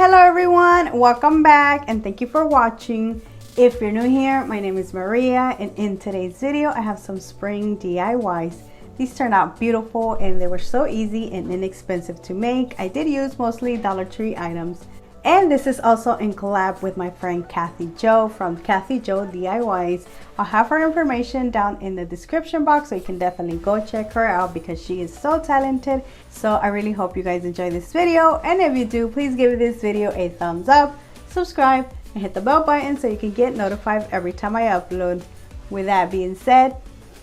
Hello everyone, welcome back and thank you for watching. If you're new here, my name is Maria and in today's video I have some spring DIYs. These turned out beautiful and they were so easy and inexpensive to make. I did use mostly Dollar Tree items. And this is also in collab with my friend Kathy Jo from Kathy Jo DIYs. I'll have her information down in the description box, so you can definitely go check her out because she is so talented. So I really hope you guys enjoy this video, and if you do, please give this video a thumbs up, subscribe, and hit the bell button so you can get notified every time I upload. With that being said,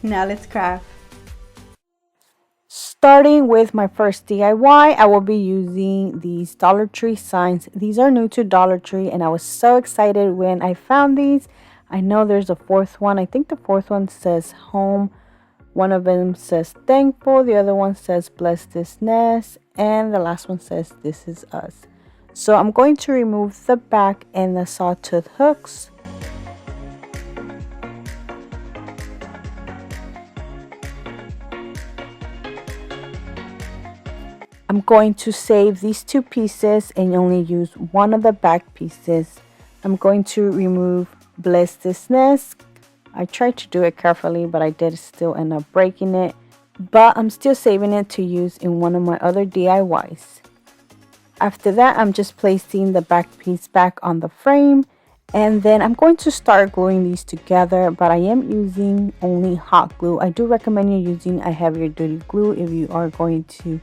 now let's craft. Starting with my first DIY, I will be using these Dollar Tree signs. These are new to Dollar Tree and I was so excited when I found these. I know there's a fourth one. I think the fourth one says home. One of them says thankful. The other one says bless this nest. And the last one says this is us. So I'm going to remove the back and the sawtooth hooks. I'm going to save these two pieces and only use one of the back pieces. I'm going to remove bless this nest. I tried to do it carefully, but I did still end up breaking it. But I'm still saving it to use in one of my other DIYs. After that, I'm just placing the back piece back on the frame. And then I'm going to start gluing these together, but I am using only hot glue. I do recommend you using a heavier duty glue if you are going to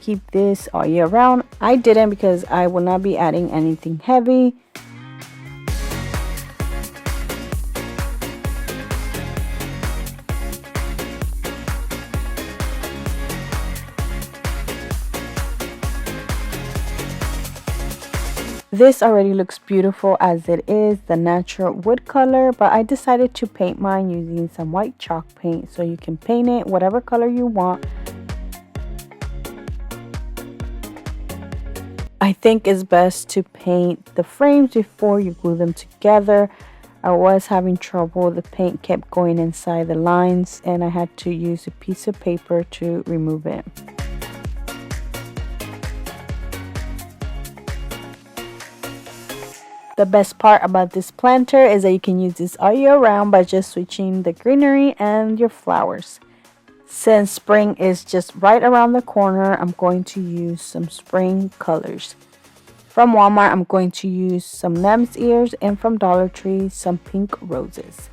keep this all year round. I didn't because I will not be adding anything heavy. This already looks beautiful as it is, the natural wood color, but I decided to paint mine using some white chalk paint, so you can paint it whatever color you want. I think it's best to paint the frames before you glue them together. I was having trouble. The paint kept going inside the lines and I had to use a piece of paper to remove it. The best part about this planter is that you can use this all year round by just switching the greenery and your flowers. Since spring is just right around the corner, I'm going to use some spring colors. From Walmart, I'm going to use some lamb's ears, and from Dollar Tree, some pink roses.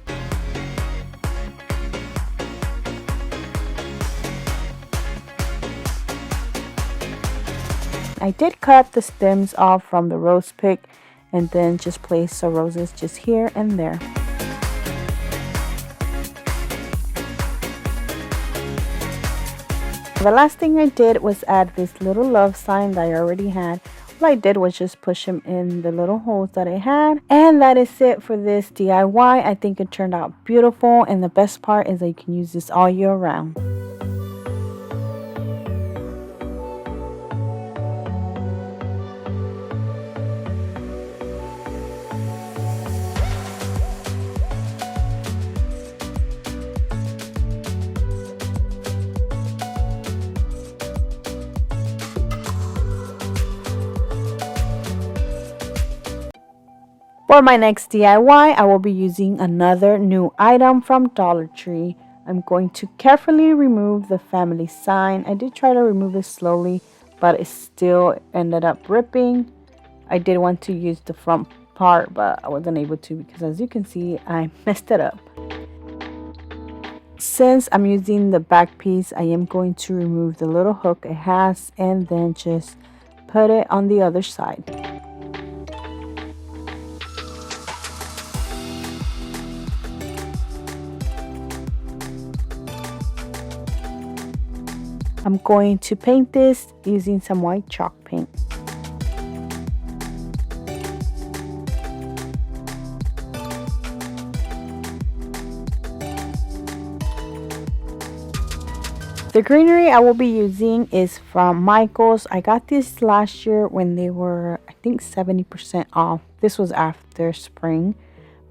I did cut the stems off from the rose pick and then just place the roses just here and there. The last thing I did was add this little love sign that I already had. All I did was just push them in the little holes that I had. And that is it for this DIY. I think it turned out beautiful, and the best part is that you can use this all year round. For my next DIY, I will be using another new item from Dollar Tree. I'm going to carefully remove the family sign. I did try to remove it slowly, but it still ended up ripping. I did want to use the front part, but I wasn't able to because, as you can see, I messed it up. Since I'm using the back piece, I am going to remove the little hook it has and then just put it on the other side. I'm going to paint this using some white chalk paint. The greenery I will be using is from Michael's. I got this last year when they were, I think, 70% off. This was after spring.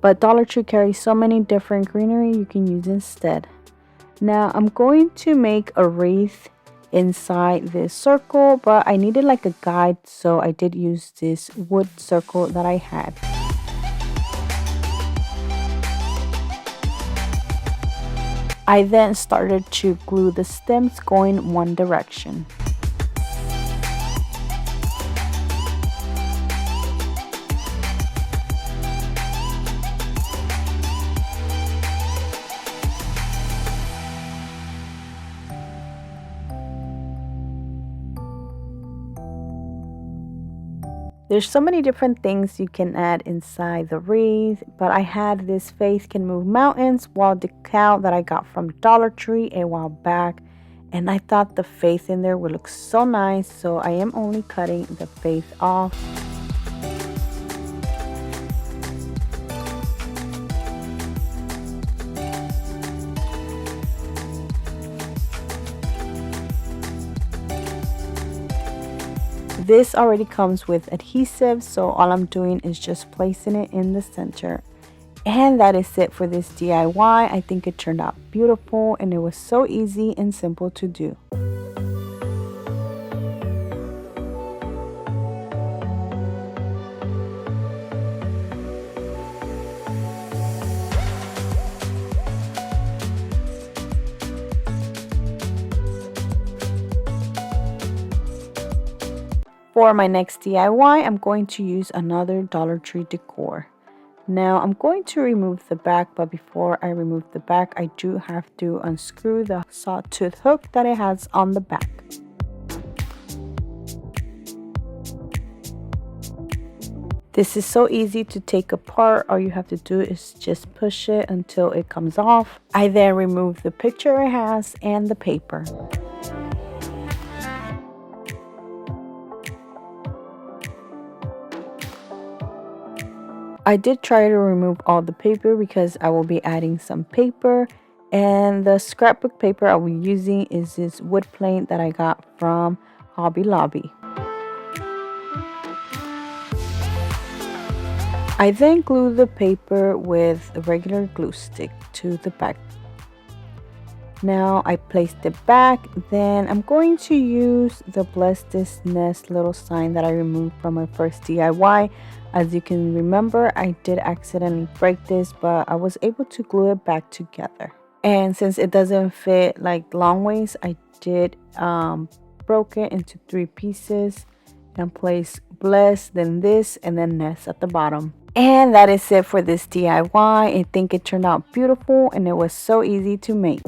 But Dollar Tree carries so many different greenery you can use instead. Now I'm going to make a wreath inside this circle, but I needed like a guide, so I did use this wood circle that I had. I then started to glue the stems going one direction. There's so many different things you can add inside the wreath, but I had this Faith Can Move Mountains wall decal that I got from Dollar Tree a while back, and I thought the faith in there would look so nice, so I am only cutting the faith off. This already comes with adhesive, so all I'm doing is just placing it in the center. And that is it for this DIY. I think it turned out beautiful and it was so easy and simple to do. For my next DIY, I'm going to use another Dollar Tree decor. Now I'm going to remove the back, but before I remove the back, I do have to unscrew the sawtooth hook that it has on the back. This is so easy to take apart. All you have to do is just push it until it comes off. I then remove the picture it has and the paper. I did try to remove all the paper because I will be adding some paper, and the scrapbook paper I will be using is this wood plank that I got from Hobby Lobby. I then glue the paper with a regular glue stick to the back. Now I placed it back, then I'm going to use the Bless This Nest little sign that I removed from my first DIY. As you can remember, I did accidentally break this, but I was able to glue it back together. And since it doesn't fit like long ways, I did broke it into 3 pieces and place Bless, then this, and then Nest at the bottom. And that is it for this DIY. I think it turned out beautiful and it was so easy to make.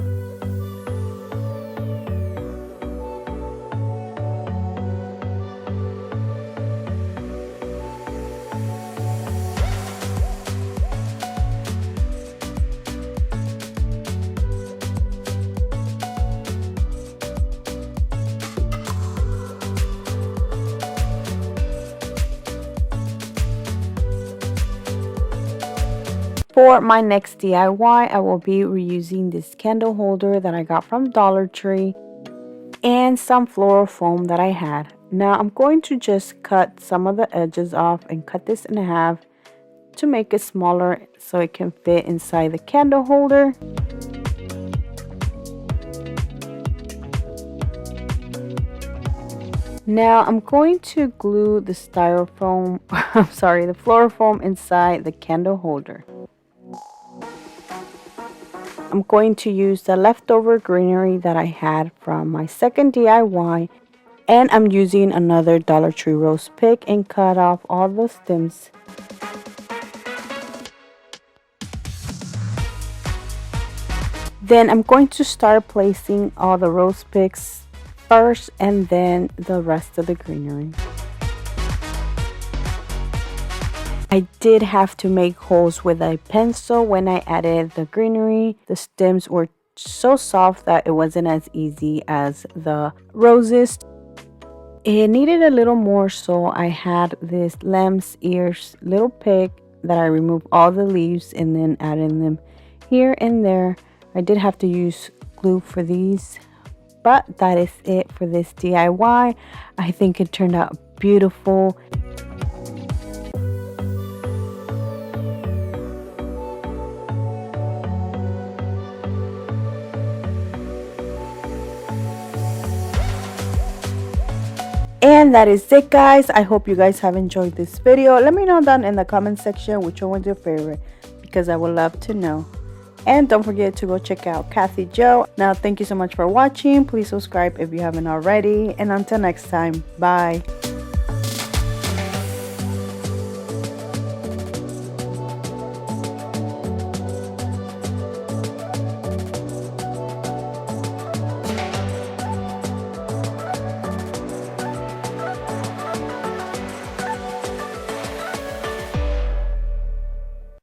For my next DIY, I will be reusing this candle holder that I got from Dollar Tree and some floral foam that I had. Now I'm going to just cut some of the edges off and cut this in half to make it smaller so it can fit inside the candle holder. Now I'm going to glue the styrofoam, the floral foam inside the candle holder. I'm going to use the leftover greenery that I had from my second DIY, and I'm using another Dollar Tree rose pick and cut off all the stems. Then I'm going to start placing all the rose picks first and then the rest of the greenery. I did have to make holes with a pencil when I added the greenery. The stems were so soft that it wasn't as easy as the roses. It needed a little more, so I had this lamb's ears little pick that I removed all the leaves and then added them here and there. I did have to use glue for these, but that is it for this DIY. I think it turned out beautiful. And that is it, guys. I hope you guys have enjoyed this video. Let me know down in the comment section which one was your favorite, because I would love to know. And don't forget to go check out Kathy Joe. Now, thank you so much for watching. Please subscribe if you haven't already. And until next time, bye.